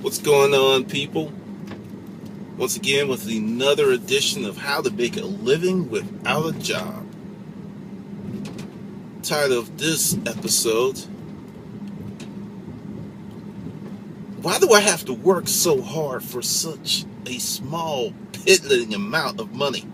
What's going on, people? Once again with another edition of How to Make a Living Without a Job. Title of this episode: why do I have to work so hard for such a small, piddling amount of money?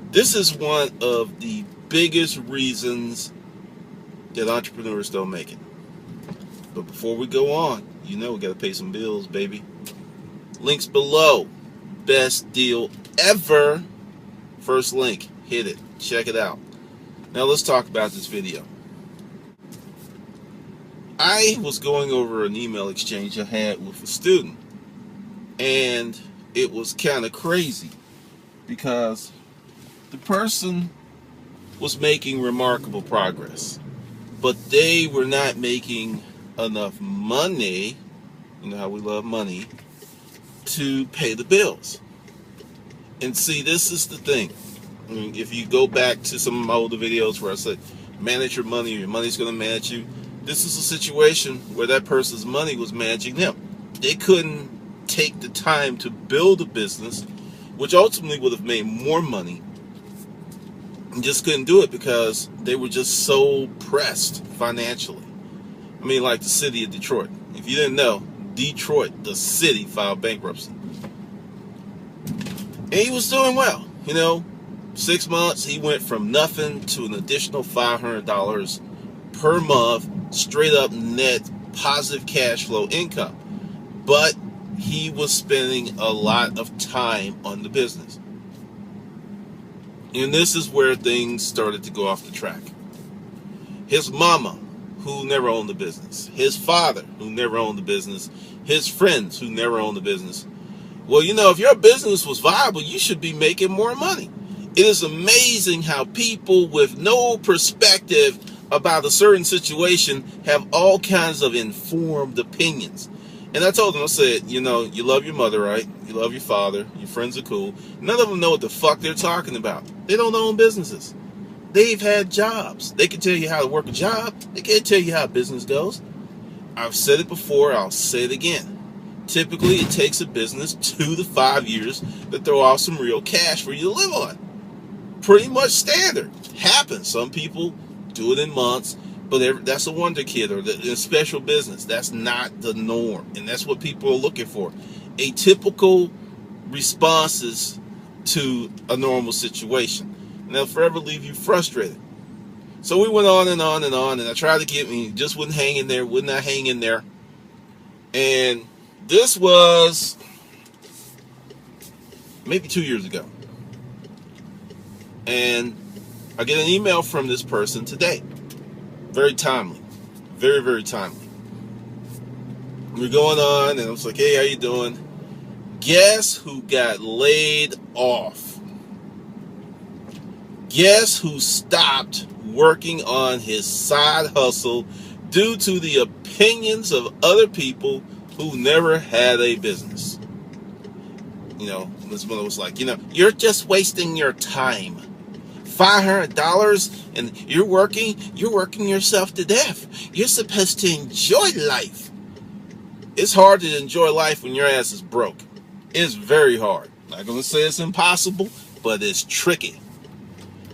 This is one of the biggest reasons that entrepreneurs don't make it. But before we go on, we got to pay some bills, baby. Links below. Best deal ever. First link. Hit it. Check it out. Now let's talk about this video. I was going over an email exchange I had with a student, and it was kind of crazy because the person was making remarkable progress, but they were not making enough money, you know how we love money, to pay the bills. And see, this is the thing. I mean, if you go back to some of my older videos where I said, manage your money, or your money's going to manage you, this is a situation where that person's money was managing them. They couldn't take the time to build a business, which ultimately would have made more money, and just couldn't do it because they were just so pressed financially. I mean, like the city of Detroit. If you didn't know, Detroit, the city, filed bankruptcy. And he was doing well. 6 months, he went from nothing to an additional $500 per month, straight up net positive cash flow income. But he was spending a lot of time on the business. And this is where things started to go off the track. His mama, who never owned the business, his father, who never owned the business, his friends, who never owned the business. Well, if your business was viable, you should be making more money. It is amazing how people with no perspective about a certain situation have all kinds of informed opinions. And I told them, I said, you love your mother, right? You love your father. Your friends are cool. None of them know what the fuck they're talking about. They don't own businesses. They've had jobs. They can tell you how to work a job. They can't tell you how a business goes. I've said it before. I'll say it again. Typically, it takes a business 2 to 5 years to throw off some real cash for you to live on. Pretty much standard. Happens. Some people do it in months, but that's a wonder kid or a special business. That's not the norm, and that's what people are looking for. Atypical responses to a normal situation. And they'll forever leave you frustrated. So we went on and on and on, and I tried to get me, just wouldn't hang in there, would not hang in there. And this was maybe 2 years ago. And I get an email from this person today. Very timely. Very, very timely. We're going on, and I was like, hey, how you doing? Guess who got laid off? Guess who stopped working on his side hustle due to the opinions of other people who never had a business? This one was like, you're just wasting your time. $500 and you're working yourself to death. You're supposed to enjoy life. It's hard to enjoy life when your ass is broke. It's very hard. Not gonna say it's impossible, but it's tricky.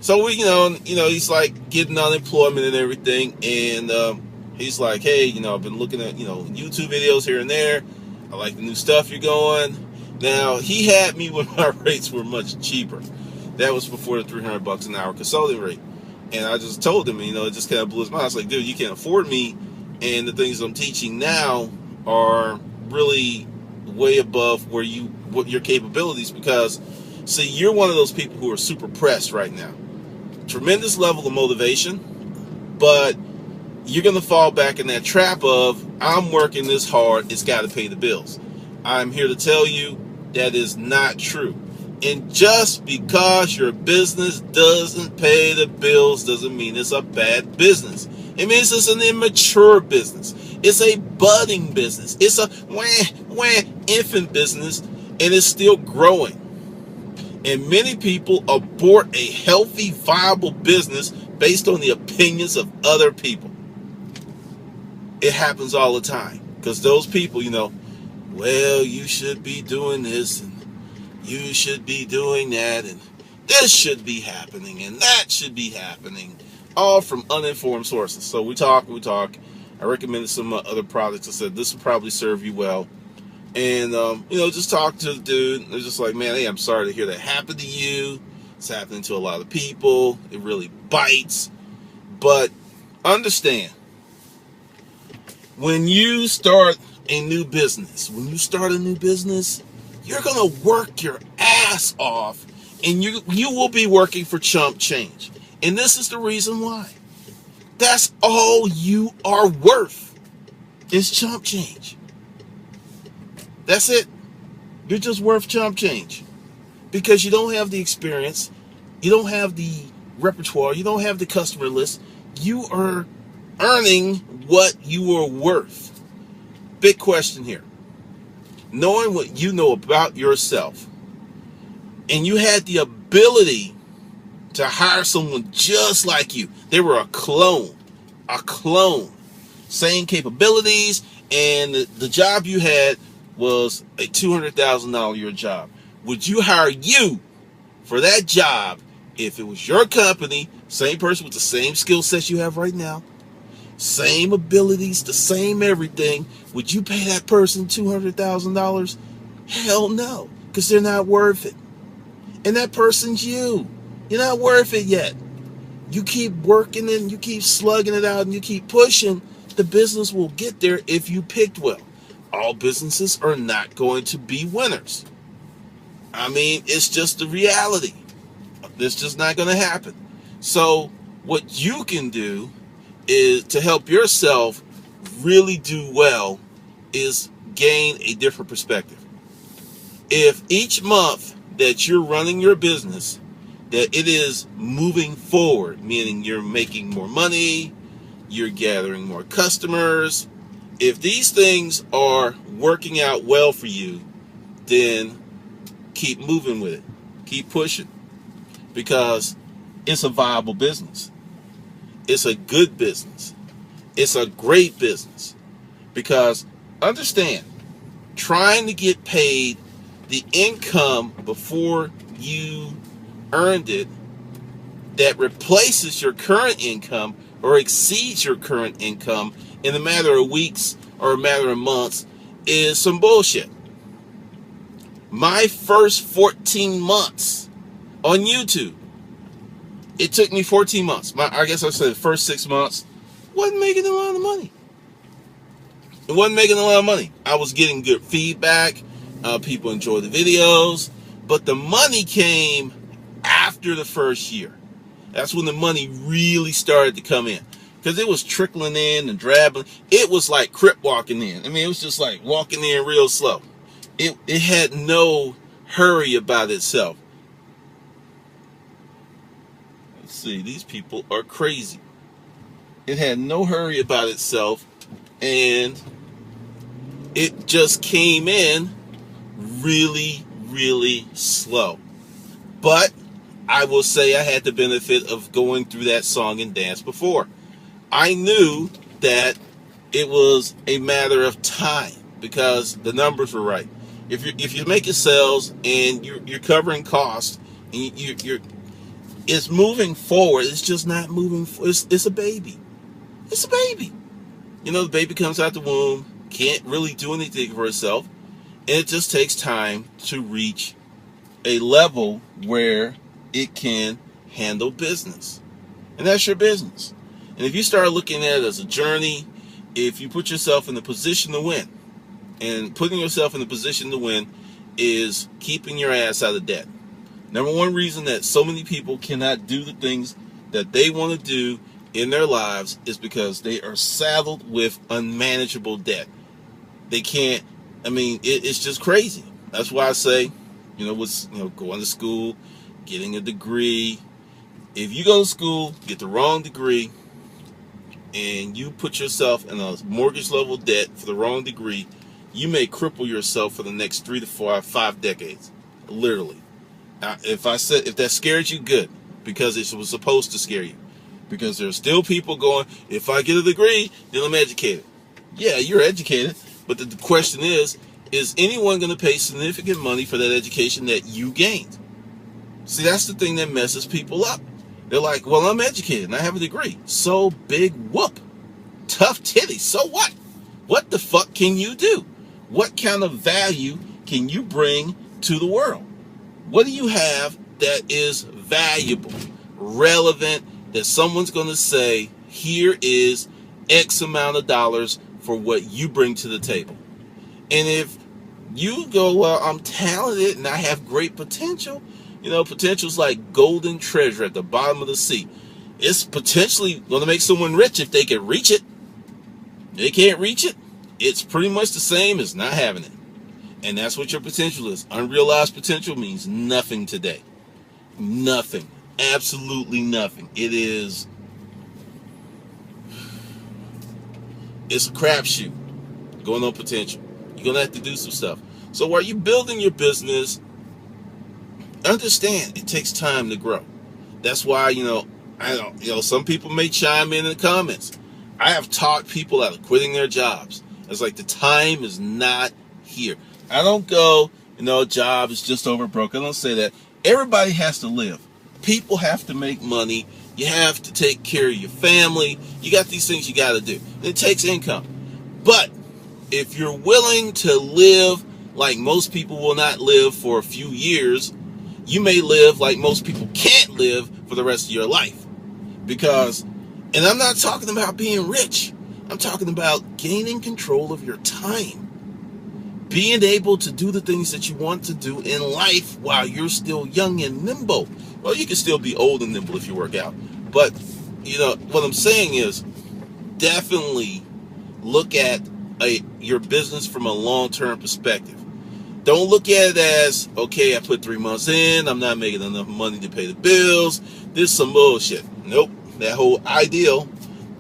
So he's like getting unemployment and everything, and he's like, hey, I've been looking at YouTube videos here and there. I like the new stuff you're going. Now he had me when my rates were much cheaper. That was before the $300 an hour consulting rate, and I just told him, it just kind of blew his mind. I was like, dude, you can't afford me, and the things I'm teaching now are really way above what your capabilities, because see, you're one of those people who are super pressed right now. Tremendous level of motivation, but you're going to fall back in that trap of, I'm working this hard, it's got to pay the bills. I'm here to tell you that is not true. And just because your business doesn't pay the bills doesn't mean it's a bad business. It means it's an immature business. It's a budding business. It's a infant business, and it's still growing. And many people abort a healthy, viable business based on the opinions of other people. It happens all the time, because those people, well, you should be doing this and you should be doing that and this should be happening and that should be happening, all from uninformed sources. So we talk. I recommended some other products. I said this will probably serve you well. And, just talk to the dude. They're just like, man, hey, I'm sorry to hear that happened to you. It's happening to a lot of people. It really bites. But understand, when you start a new business, you're going to work your ass off, and you will be working for chump change. And this is the reason why. That's all you are worth is chump change. That's it. You're just worth chump change because you don't have the experience, you don't have the repertoire, you don't have the customer list. You are earning what you are worth. Big question here. Knowing what you know about yourself, and you had the ability to hire someone just like you. They were a clone. Same capabilities, and the job you had was a $200,000 a year job. Would you hire you for that job if it was your company, same person with the same skill sets you have right now, same abilities, the same everything? Would you pay that person $200,000? Hell no, because they're not worth it. And that person's you. You're not worth it yet. You keep working and you keep slugging it out and you keep pushing, the business will get there if you picked well. All businesses are not going to be winners. I mean, it's just the reality. It's just not going to happen. So what you can do is to help yourself really do well is gain a different perspective. If each month that you're running your business, that it is moving forward, meaning you're making more money, you're gathering more customers, if these things are working out well for you, then keep moving with it. Keep pushing. Because it's a viable business. It's a good business. It's a great business. Because understand, trying to get paid the income before you earned it that replaces your current income or exceeds your current income in a matter of weeks or a matter of months is some bullshit. My first 14 months on YouTube, it took me 14 months. I guess I said the first 6 months, wasn't making a lot of money. It wasn't making a lot of money. I was getting good feedback. People enjoyed the videos. But the money came after the first year. That's when the money really started to come in. Because it was trickling in and drabbling. It was like crip walking in. I mean, it was just like walking in real slow. It had no hurry about itself. Let's see, these people are crazy. It had no hurry about itself, and it just came in really, really slow. But I will say I had the benefit of going through that song and dance before. I knew that it was a matter of time because the numbers were right. If you're making sales and you're covering costs and you're it's moving forward, it's just not moving. It's a baby. It's a baby. You know, the baby comes out the womb, can't really do anything for itself, and it just takes time to reach a level where it can handle business. And that's your business. And if you start looking at it as a journey, if you put yourself in the position to win, and putting yourself in the position to win is keeping your ass out of debt. Number one reason that so many people cannot do the things that they want to do in their lives is because they are saddled with unmanageable debt. They can't, I mean, it's just crazy. That's why I say, going to school, getting a degree. If you go to school, get the wrong degree, and you put yourself in a mortgage level debt for the wrong degree, you may cripple yourself for the next 3 to 5 decades. Literally. Now, if that scared you, good. Because it was supposed to scare you. Because there's still people going, if I get a degree, then I'm educated. Yeah, you're educated. But the question is is anyone going to pay significant money for that education that you gained? See, that's the thing that messes people up. They're like, well, I'm educated and I have a degree. So big whoop. Tough titties. So what? What the fuck can you do? What kind of value can you bring to the world? What do you have that is valuable, relevant, that someone's going to say, here is X amount of dollars for what you bring to the table? And if you go, well, I'm talented and I have great potential, potential's like golden treasure at the bottom of the sea. It's potentially going to make someone rich if they can reach it. They can't reach it, it's pretty much the same as not having it. And that's what your potential is. Unrealized potential means nothing today. Nothing. Absolutely nothing. It's a crapshoot going on potential. You're going to have to do some stuff. So while you're building your business, understand it takes time to grow. That's why, some people may chime in the comments. I have taught people out of quitting their jobs. It's like the time is not here. I don't go, job is just over broke. I don't say that. Everybody has to live. People have to make money. You have to take care of your family. You got these things you got to do. It takes income. But if you're willing to live like most people will not live for a few years, you may live like most people can't live for the rest of your life. Because, and I'm not talking about being rich. I'm talking about gaining control of your time. Being able to do the things that you want to do in life while you're still young and nimble. Well, you can still be old and nimble if you work out. But, what I'm saying is definitely look at your business from a long-term perspective. Don't look at it as, okay, I put 3 months in, I'm not making enough money to pay the bills. This is some bullshit. Nope. That whole ideal,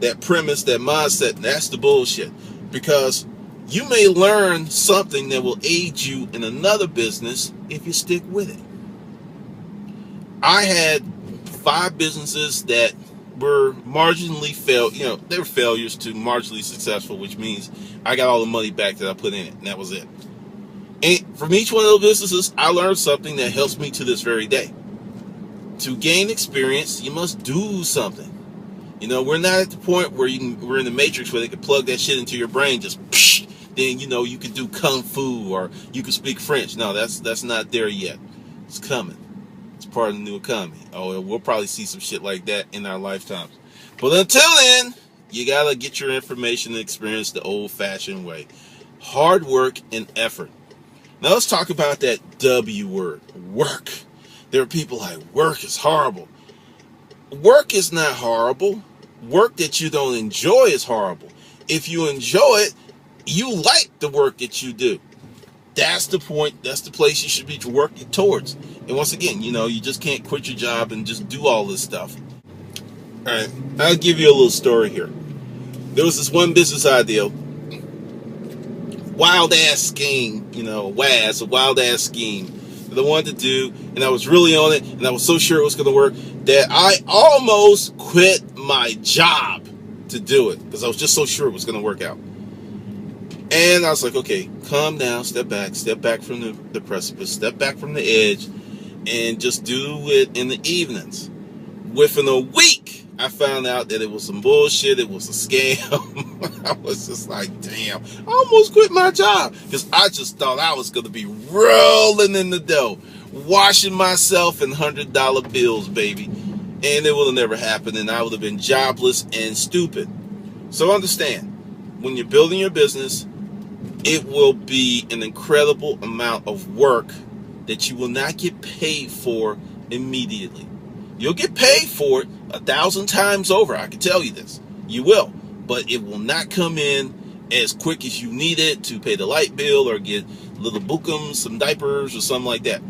that premise, that mindset, that's the bullshit. Because you may learn something that will aid you in another business if you stick with it. I had 5 businesses that were marginally they were failures to marginally successful, which means I got all the money back that I put in it, and that was it. And from each one of those businesses, I learned something that helps me to this very day. To gain experience, you must do something. We're not at the point where we're in the Matrix where they can plug that shit into your brain, just psh, then you can do kung fu or you can speak French. No, that's not there yet. It's coming. It's part of the new economy. Oh, we'll probably see some shit like that in our lifetimes. But until then, you gotta get your information and experience the old-fashioned way. Hard work and effort. Now let's talk about that W word, work. There are people like, work is horrible. Work is not horrible. Work that you don't enjoy is horrible. If you enjoy it, you like the work that you do. That's the point. That's the place you should be working towards. And once again, you just can't quit your job and just do all this stuff. All right, I'll give you a little story here. There was this one business idea, wild-ass scheme, a wild-ass scheme that I wanted to do, and I was really on it, and I was so sure it was going to work that I almost quit my job to do it because I was just so sure it was going to work out. And I was like, okay, calm down, step back from the precipice, step back from the edge, and just do it in the evenings. Within a week, I found out that it was some bullshit, it was a scam. I was just like, damn, I almost quit my job because I just thought I was going to be rolling in the dough, washing myself in $100 bills, baby. And it would have never happened, and I would have been jobless and stupid. So understand, when you're building your business, it will be an incredible amount of work that you will not get paid for immediately. You'll get paid for it 1,000 times over. I can tell you this. You will. But it will not come in as quick as you need it to pay the light bill or get little bookums, some diapers or something like that.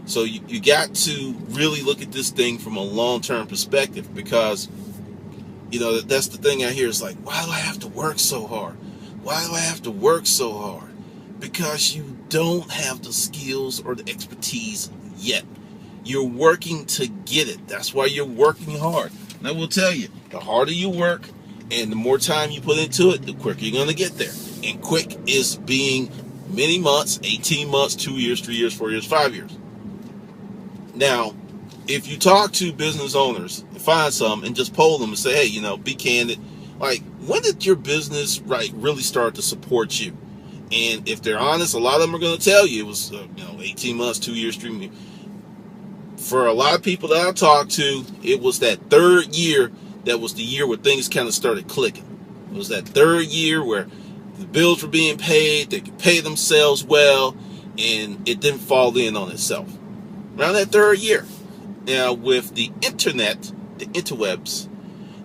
So you got to really look at this thing from a long-term perspective because, that's the thing I hear is like, why do I have to work so hard? Why do I have to work so hard? Because you don't have the skills or the expertise yet. You're working to get it. That's why you're working hard. And I will tell you, the harder you work and the more time you put into it, the quicker you're going to get there. And quick is being many months, 18 months, 2 years, 3 years, 4 years, 5 years. Now, if you talk to business owners, find some and just poll them and say, hey, be candid. Like, when did your business really start to support you? And if they're honest, a lot of them are going to tell you it was 18 months, 2 years, 3 years. For a lot of people that I talked to, it was that third year that was the year where things kind of started clicking. It was that third year where the bills were being paid, they could pay themselves well, and it didn't fall in on itself. Around that third year. Now, with the internet, the interwebs,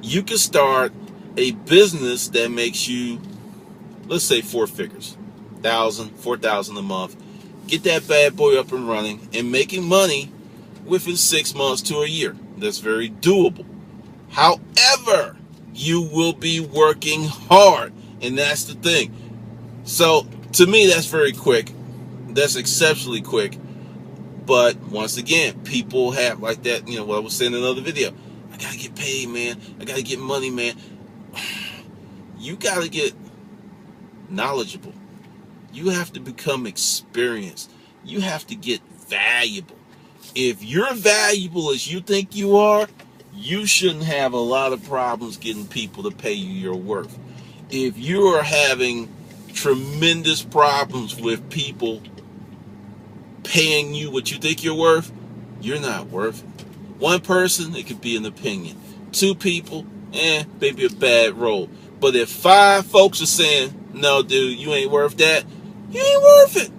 you can start a business that makes you, let's say, 4 figures, 1,000, 4,000 a month. Get that bad boy up and running and making money within 6 months to a year. That's very doable. However, you will be working hard, and that's the thing. So, to me, that's very quick. That's exceptionally quick. But once again, people have like that, what I was saying in another video. I gotta get paid, man. I gotta get money, man. You gotta get knowledgeable. You have to become experienced. You have to get valuable. If you're valuable as you think you are, you shouldn't have a lot of problems getting people to pay you your worth. If you are having tremendous problems with people paying you what you think you're worth, you're not worth it. One person, it could be an opinion. 2 people, maybe a bad role. But if 5 folks are saying, no, dude, you ain't worth that, you ain't worth it.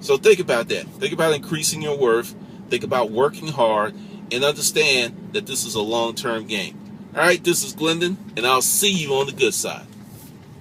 So think about that. Think about increasing your worth. Think about working hard and understand that this is a long-term game. All right, this is Glendon, and I'll see you on the good side.